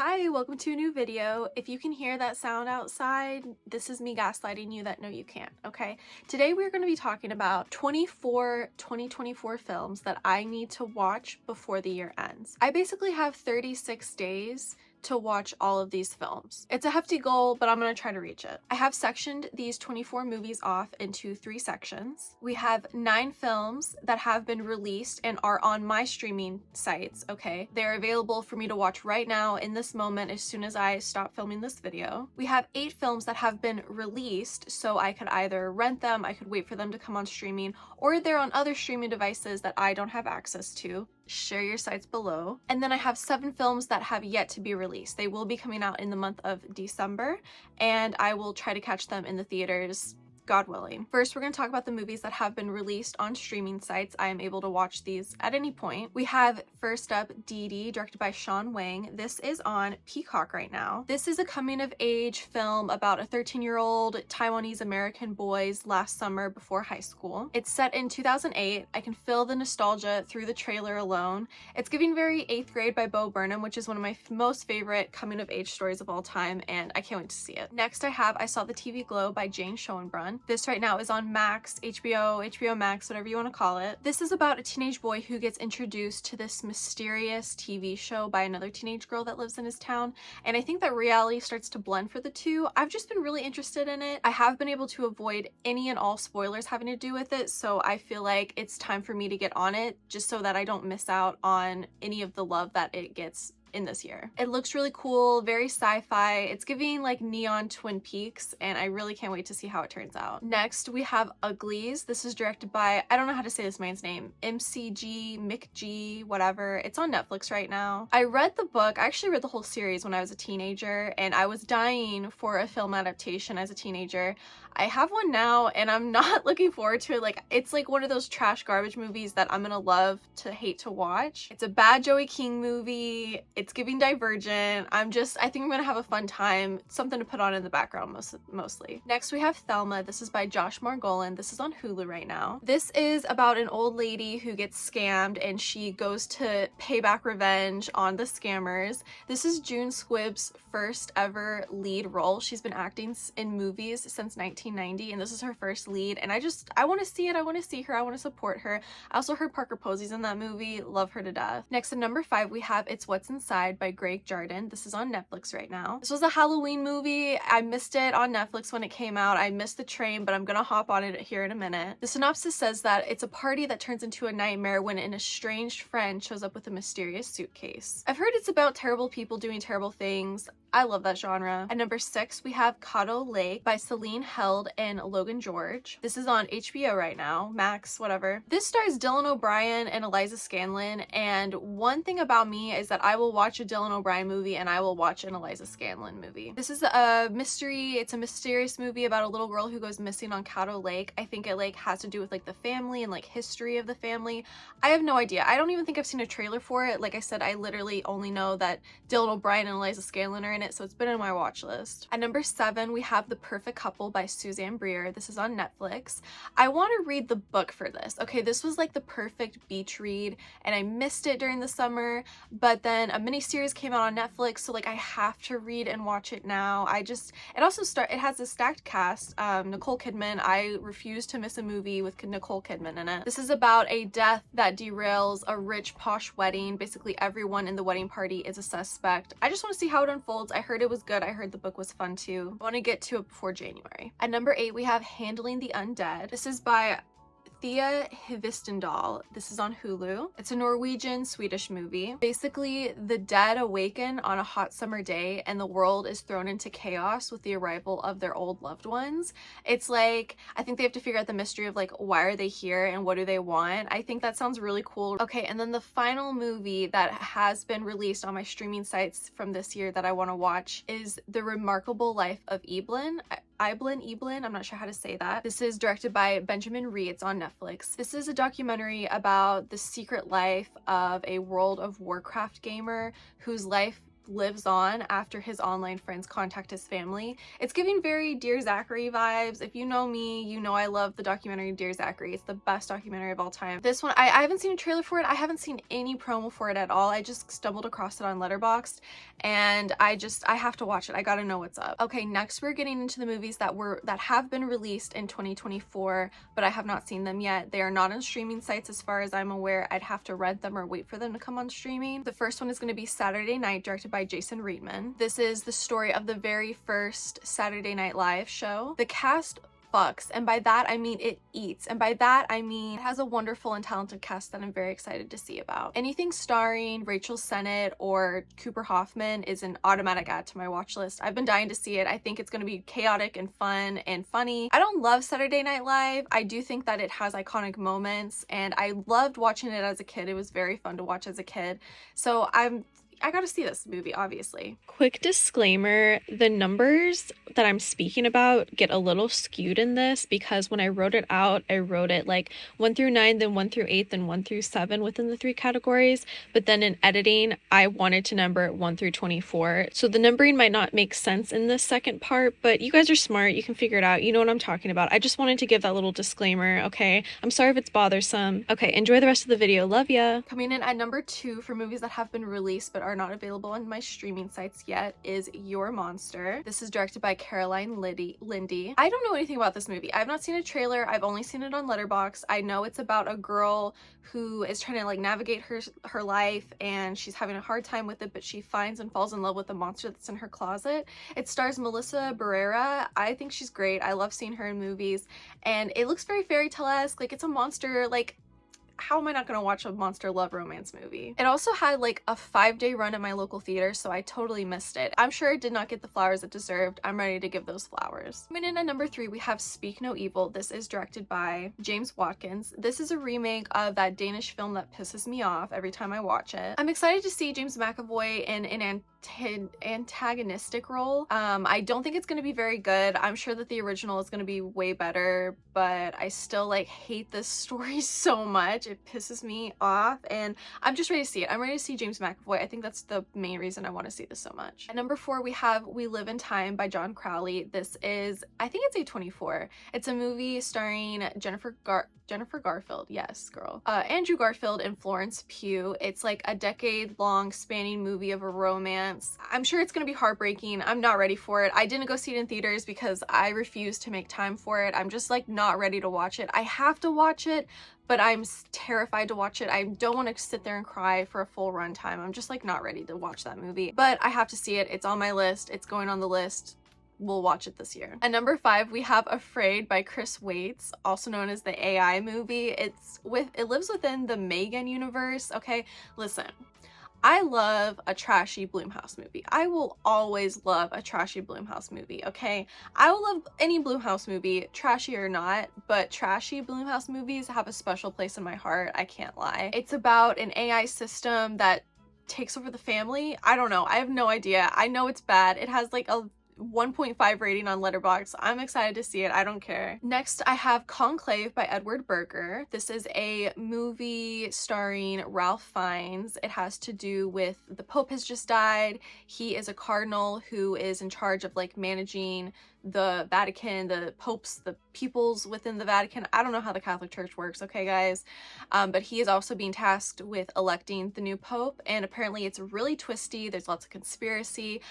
Hi, welcome to a new video. If you can hear that sound outside, this is me gaslighting you that no you can't, okay? Today we're going to be talking about 2024 films that I need to watch before the year ends. I basically have 36 days to watch all of these films. It's a hefty goal, but I'm gonna try to reach it. I have sectioned these 24 movies off into 3 sections. We have 9 films that have been released and are on my streaming sites, okay? They're available for me to watch right now in this moment as soon as I stop filming this video. We have 8 films that have been released, so I could either rent them, I could wait for them to come on streaming, or they're on other streaming devices that I don't have access to. Share your sites below. And then I have 7 films that have yet to be released. They will be coming out in the month of December, and I will try to catch them in the theaters, God willing. First, we're going to talk about the movies that have been released on streaming sites. I am able to watch these at any point. We have first up Dee Dee, directed by Sean Wang. This is on Peacock right now. This is a coming-of-age film about a 13-year-old Taiwanese American boy's last summer before high school. It's set in 2008. I can feel the nostalgia through the trailer alone. It's giving very 8th Grade by Bo Burnham, which is one of my most favorite coming-of-age stories of all time, and I can't wait to see it. Next, I Saw the TV Glow by Jane Schoenbrunn. This right now is on Max, HBO Max, whatever you want to call it. This is about a teenage boy who gets introduced to this mysterious TV show by another teenage girl that lives in his town, and I think that reality starts to blend for the two. I've just been really interested in it. I have been able to avoid any and all spoilers having to do with it, so I feel like it's time for me to get on it just so that I don't miss out on any of the love that it gets in this year. It looks really cool, very sci-fi. It's giving like neon Twin Peaks, and I really can't wait to see how it turns out. Next, we have Uglies. This is directed by, I don't know how to say this man's name, McG, whatever. It's on Netflix right now. I read the book, I actually read the whole series when I was a teenager, and I was dying for a film adaptation as a teenager. I have one now, and I'm not looking forward to it. Like, it's like one of those trash garbage movies that I'm gonna love to hate to watch. It's a bad Joey King movie. It's giving Divergent. I think I'm gonna have a fun time. Something to put on in the background mostly. Next, we have Thelma. This is by Josh Margolin. This is on Hulu right now. This is about an old lady who gets scammed, and she goes to pay back revenge on the scammers. This is June Squibb's first ever lead role. She's been acting in movies since 1990, and this is her first lead, and I want to see it. I want to see her. I want to support her. I also heard Parker Posey's in that movie. Love her to death. Next, at number 5, we have It's What's Inside by Greg Jardin. This is on Netflix right now. This was a Halloween movie. I missed it on Netflix when it came out. I missed the train, but I'm gonna hop on it here in a minute. The synopsis says that it's a party that turns into a nightmare when an estranged friend shows up with a mysterious suitcase. I've heard it's about terrible people doing terrible things. I love that genre. At number 6, we have Caddo Lake by Celine Held and Logan George. This is on HBO right now, Max, whatever. This stars Dylan O'Brien and Eliza Scanlon, and one thing about me is that I will watch a Dylan O'Brien movie and I will watch an Eliza Scanlon movie. This is a mystery. It's a mysterious movie about a little girl who goes missing on Caddo Lake. I think it like has to do with like the family and like history of the family. I have no idea. I don't even think I've seen a trailer for it. Like I said, I literally only know that Dylan O'Brien and Eliza Scanlon are in it, so it's been on my watch list. At number 7, we have The Perfect Couple by Suzanne Breer. This is on Netflix. I want to read the book for this. Okay, this was like the perfect beach read, and I missed it during the summer, but then a miniseries came out on Netflix, so like I have to read and watch it now. It has a stacked cast. Nicole Kidman. I refuse to miss a movie with Nicole Kidman in it. This is about a death that derails a rich posh wedding. Basically everyone in the wedding party is a suspect. I just want to see how it unfolds. I heard it was good. I heard the book was fun too. I want to get to it before January. At number 8, we have Handling the Undead. This is by Thea Hivistendal. This is on Hulu. It's a Norwegian-Swedish movie. Basically, the dead awaken on a hot summer day and the world is thrown into chaos with the arrival of their old loved ones. It's like, I think they have to figure out the mystery of like, why are they here and what do they want? I think that sounds really cool. Okay, and then the final movie that has been released on my streaming sites from this year that I want to watch is The Remarkable Life of Evelyn. Evelyn, I'm not sure how to say that. This is directed by Benjamin Ree. It's on Netflix. This is a documentary about the secret life of a World of Warcraft gamer whose life lives on after his online friends contact his family. It's giving very Dear Zachary vibes. If you know me, you know I love the documentary Dear Zachary. It's the best documentary of all time. This one, I haven't seen a trailer for it. I haven't seen any promo for it at all. I just stumbled across it on Letterboxd, and I have to watch it. I gotta know what's up. Okay, next we're getting into the movies that have been released in 2024, but I have not seen them yet. They are not on streaming sites as far as I'm aware. I'd have to rent them or wait for them to come on streaming. The first one is going to be Saturday Night, directed by Jason Reitman. This is the story of the very first Saturday Night Live show. The cast fucks, and by that I mean it eats, and by that I mean it has a wonderful and talented cast that I'm very excited to see about. Anything starring Rachel Sennett or Cooper Hoffman is an automatic add to my watch list. I've been dying to see it. I think it's going to be chaotic and fun and funny. I don't love Saturday Night Live. I do think that it has iconic moments, and I loved watching it as a kid. It was very fun to watch as a kid, so I gotta see this movie, obviously. Quick disclaimer, the numbers that I'm speaking about get a little skewed in this because when I wrote it out, I wrote it like 1 through 9, then 1 through 8, then 1 through 7 within the 3 categories. But then in editing, I wanted to number it 1 through 24. So the numbering might not make sense in this second part, but you guys are smart. You can figure it out. You know what I'm talking about. I just wanted to give that little disclaimer, okay? I'm sorry if it's bothersome. Okay, enjoy the rest of the video. Love ya. Coming in at number 2 for movies that have been released but are not available on my streaming sites yet is Your Monster. This is directed by Caroline Lindy. I don't know anything about this movie. I've not seen a trailer. I've only seen it on Letterboxd. I know it's about a girl who is trying to like navigate her life, and she's having a hard time with it, but she finds and falls in love with the monster that's in her closet. It stars Melissa Barrera. I think she's great. I love seeing her in movies, and it looks very fairy tale-esque. Like, it's a monster. Like, how am I not gonna watch a monster love romance movie? It also had like a 5-day run at my local theater, so I totally missed it. I'm sure it did not get the flowers it deserved. I'm ready to give those flowers. Coming in at number 3, we have Speak No Evil. This is directed by James Watkins. This is a remake of that Danish film that pisses me off every time I watch it. I'm excited to see James McAvoy in an antagonistic role. I don't think it's going to be very good. I'm sure that the original is going to be way better, but I still like hate this story so much. It pisses me off, and I'm just ready to see it. I'm ready to see James McAvoy. I think that's the main reason I want to see this so much. At number 4, we have We Live in Time by John Crowley. This is, I think it's A24. It's a movie starring Jennifer Garfield, yes, girl. Andrew Garfield and Florence Pugh. It's like a decade-long spanning movie of a romance. I'm sure it's gonna be heartbreaking. I'm not ready for it. I didn't go see it in theaters because I refuse to make time for it. I'm just like not ready to watch it. I have to watch it, but I'm terrified to watch it. I don't want to sit there and cry for a full runtime. I'm just like not ready to watch that movie, but I have to see it. It's on my list. It's going on the list. We'll watch it this year. At number 5, we have Afraid by Chris Waits, also known as the AI movie. It lives within the Megan universe. Okay, listen, I love a trashy Blumhouse movie. I will always love a trashy Blumhouse movie, okay? I will love any Blumhouse movie, trashy or not, but trashy Blumhouse movies have a special place in my heart, I can't lie. It's about an AI system that takes over the family. I don't know. I have no idea. I know it's bad. It has like a 1.5 rating on Letterboxd. I'm excited to see it. I don't care. Next, I have Conclave by Edward Berger. This is a movie starring Ralph Fiennes. It has to do with the Pope has just died. He is a cardinal who is in charge of like managing the Vatican, the popes, the peoples within the Vatican. I don't know how the Catholic Church works, okay guys? But he is also being tasked with electing the new pope, and apparently it's really twisty. There's lots of conspiracy.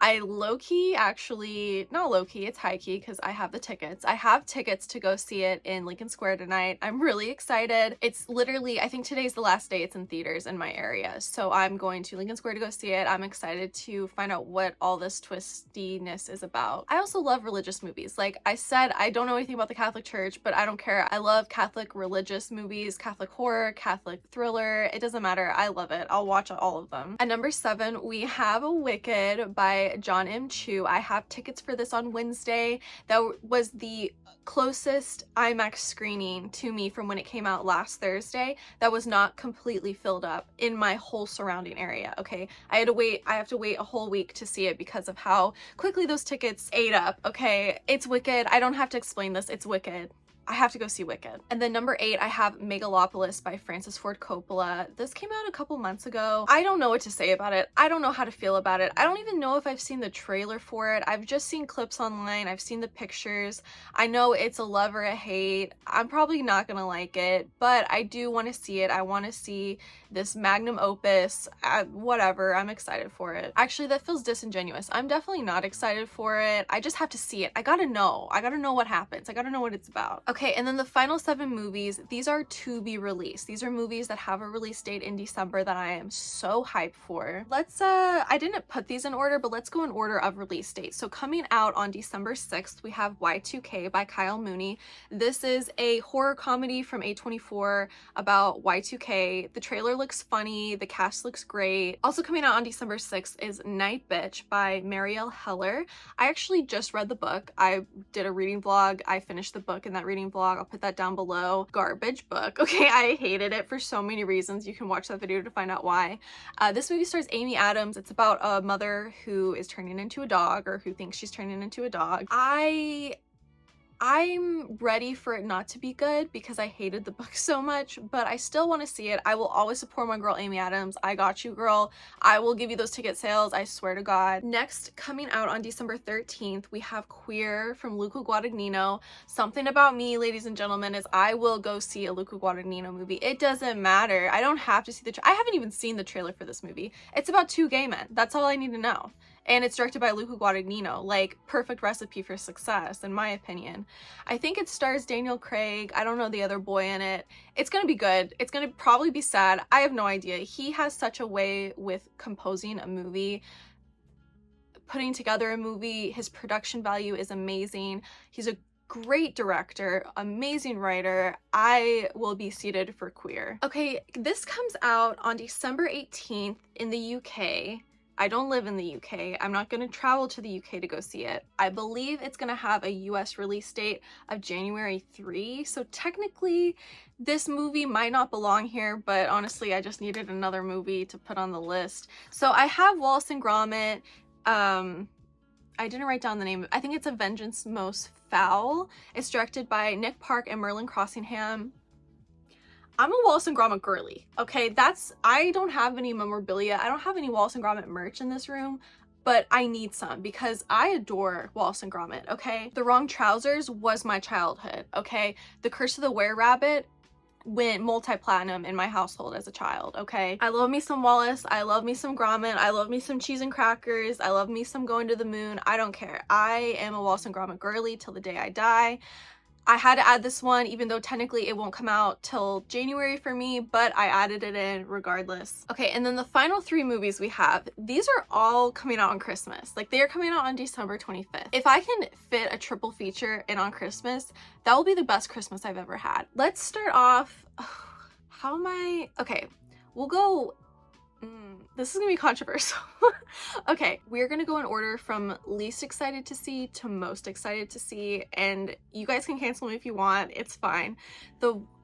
I low-key, actually, not low-key, it's high-key because I have the tickets. I have tickets to go see it in Lincoln Square tonight. I'm really excited. It's literally, I think today's the last day it's in theaters in my area. So I'm going to Lincoln Square to go see it. I'm excited to find out what all this twistiness is about. I also love religious movies. Like I said, I don't know anything about the Catholic Church, but I don't care. I love Catholic religious movies, Catholic horror, Catholic thriller. It doesn't matter. I love it. I'll watch all of them. At number 7, we have Wicked by John M. Chu. I have tickets for this on Wednesday. That was the closest IMAX screening to me from when it came out last Thursday. That was not completely filled up in my whole surrounding area, okay? I have to wait a whole week to see it because of how quickly those tickets ate up, okay? It's Wicked. I don't have to explain this. It's Wicked. I have to go see Wicked. And then number 8, I have Megalopolis by Francis Ford Coppola. This came out a couple months ago. I don't know what to say about it. I don't know how to feel about it. I don't even know if I've seen the trailer for it. I've just seen clips online. I've seen the pictures. I know it's a love or a hate. I'm probably not gonna like it, but I do want to see it. I want to see this magnum opus. Whatever, I'm excited for it. Actually, that feels disingenuous. I'm definitely not excited for it. I just have to see it. I gotta know what happens. I gotta know what it's about. Okay, and then the final 7 movies, these are to be released. These are movies that have a release date in December that I am so hyped for. Let's I didn't put these in order, but let's go in order of release date. So coming out on December 6th, we have Y2K by Kyle Mooney. This is a horror comedy from A24 about Y2K. The trailer looks funny, the cast looks great. Also coming out on December 6th is Night Bitch by Marielle Heller. I actually just read the book. I did a reading vlog. I finished the book in that reading vlog. I'll put that down below. Garbage book. Okay, I hated it for so many reasons. You can watch that video to find out why. This movie stars Amy Adams. It's about a mother who is turning into a dog, or who thinks she's turning into a dog. I'm ready for it not to be good because I hated the book so much, but I still want to see it. I will always support my girl Amy Adams. I got you, girl. I will give you those ticket sales, I swear to God. Next, coming out on December 13th, we have Queer from Luca Guadagnino. Something about me, ladies and gentlemen, is I will go see a Luca Guadagnino movie. It doesn't matter. I don't have to see I haven't even seen the trailer for this movie. It's about 2 gay men. That's all I need to know. And it's directed by Luca Guadagnino. Like, perfect recipe for success, in my opinion. I think it stars Daniel Craig. I don't know the other boy in it. It's gonna be good. It's gonna probably be sad. I have no idea. He has such a way with composing a movie, putting together a movie. His production value is amazing. He's a great director, amazing writer. I will be seated for Queer. Okay, this comes out on December 18th in the UK. I don't live in the UK. I'm not going to travel to the UK to go see it. I believe it's going to have a US release date of January 3. So technically this movie might not belong here, but honestly, I just needed another movie to put on the list. So I have Wallace and Gromit. I didn't write down the name. I think it's A Vengeance Most Foul. It's directed by Nick Park and Merlin Crossingham. I'm a Wallace and Gromit girly, okay? I don't have any memorabilia. I don't have any Wallace and Gromit merch in this room, but I need some because I adore Wallace and Gromit, okay? The Wrong Trousers was my childhood, okay? The Curse of the Were-Rabbit went multi-platinum in my household as a child, okay? I love me some Wallace. I love me some Gromit. I love me some cheese and crackers. I love me some Going to the Moon. I don't care. I am a Wallace and Gromit girly till the day I die. I had to add this one, even though technically it won't come out till January for me, but I added it in regardless. Okay, and then the final 3 movies we have, these are all coming out on Christmas. Like, they are coming out on December 25th. If I can fit a triple feature in on Christmas, that will be the best Christmas I've ever had. Let's start off, okay, we'll go, this is gonna be controversial. Okay, we're gonna go in order from least excited to see to most excited to see, and you guys can cancel me if you want, it's fine.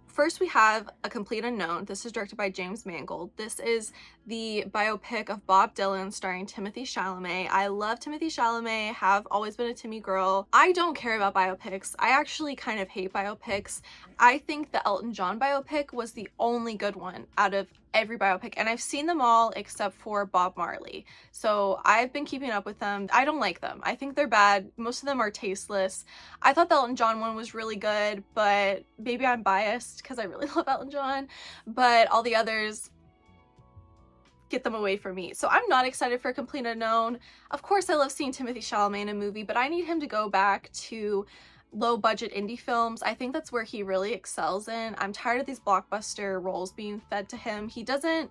First, we have A Complete Unknown. This is directed by James Mangold. This is the biopic of Bob Dylan starring Timothée Chalamet. I love Timothée Chalamet, have always been a Timmy girl. I don't care about biopics. I actually kind of hate biopics. I think the Elton John biopic was the only good one out of every biopic, and I've seen them all except for Bob Marley. So I've been keeping up with them. I don't like them. I think they're bad. Most of them are tasteless. I thought the Elton John one was really good, but maybe I'm biased because I really love Elton John, but all the others, get them away from me. So I'm not excited for A Complete Unknown. Of course, I love seeing Timothée Chalamet in a movie, but I need him to go back to low budget indie films. I think that's where he really excels in. I'm tired of these blockbuster roles being fed to him. He doesn't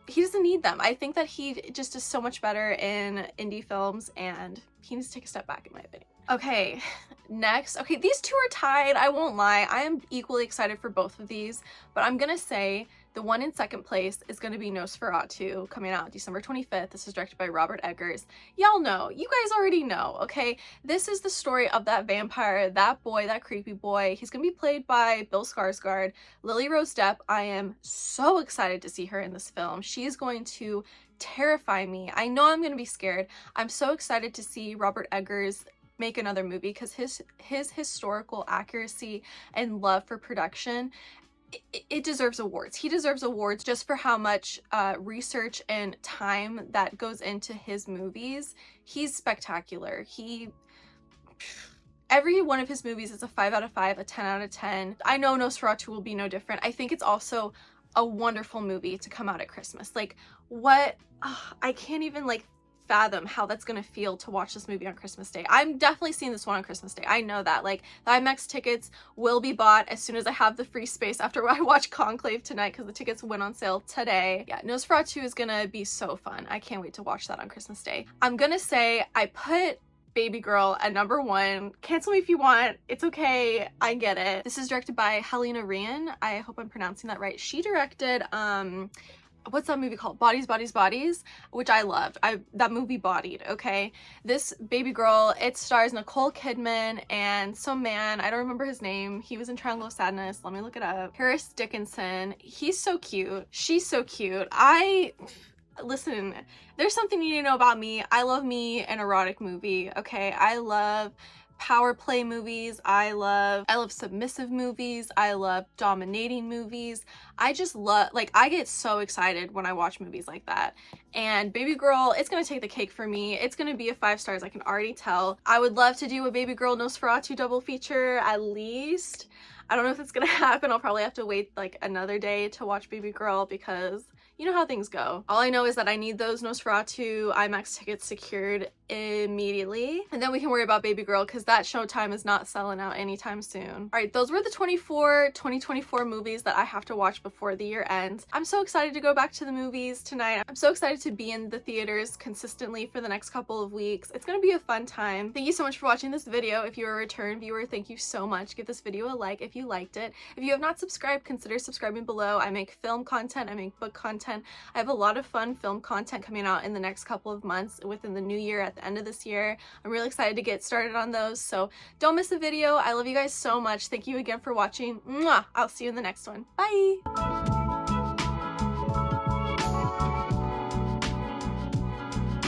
need them. I think that he just is so much better in indie films, and he needs to take a step back in my opinion. Okay, next. Okay, these 2 are tied. I won't lie. I am equally excited for both of these, but I'm gonna say the one in second place is going to be Nosferatu, coming out December 25th. This is directed by Robert Eggers. Y'all know. You guys already know, okay? This is the story of that vampire, that boy, that creepy boy. He's going to be played by Bill Skarsgård. Lily Rose Depp, I am so excited to see her in this film. She is going to terrify me. I know I'm going to be scared. I'm so excited to see Robert Eggers make another movie, because his historical accuracy and love for production, it deserves awards. He deserves awards just for how much research and time that goes into his movies. He's spectacular. Every one of his movies is a 5 out of 5, a 10 out of 10. I know Nosferatu will be no different. I think it's also a wonderful movie to come out at Christmas. Like, what? I can't even like fathom how that's gonna feel to watch this movie on Christmas Day. I'm definitely seeing this one on Christmas Day. I know that. Like, the IMAX tickets will be bought as soon as I have the free space after I watch Conclave tonight, because the tickets went on sale today. Yeah, Nosferatu is gonna be so fun. I can't wait to watch that on Christmas Day. I'm gonna say I put Babygirl at number 1. Cancel me if you want. It's okay. I get it. This is directed by Helena Rian. I hope I'm pronouncing that right. She directed what's that movie called? Bodies, Bodies, Bodies, which I loved. That movie bodied, okay? This Babygirl, it stars Nicole Kidman and some man, I don't remember his name. He was in Triangle of Sadness. Let me look it up. Harris Dickinson. He's so cute. She's so cute. Listen, there's something you need to know about me. I love me an erotic movie, okay? I love power play movies. I love submissive movies. I love dominating movies. I just love, like, I get so excited when I watch movies like that. And Babygirl, it's gonna take the cake for me. It's gonna be a 5 stars, I can already tell. I would love to do a Babygirl Nosferatu double feature at least. I don't know if it's gonna happen. I'll probably have to wait like another day to watch Babygirl, because you know how things go. All I know is that I need those Nosferatu IMAX tickets secured immediately, and then we can worry about Babygirl, because that showtime is not selling out anytime soon. All right, those were the 2024 movies that I have to watch before the year ends. I'm so excited to go back to the movies tonight. I'm so excited to be in the theaters consistently for the next couple of weeks. It's gonna be a fun time. Thank you so much for watching this video. If you're a return viewer, thank you so much. Give this video a like if you liked it. If you have not subscribed, consider subscribing below. I make film content, I make book content. I have a lot of fun film content coming out in the next couple of months within the new year, at the end of this year. I'm really excited to get started on those, so don't miss a video. I love you guys so much. Thank you again for watching. Mwah! I'll see you in the next one. Bye!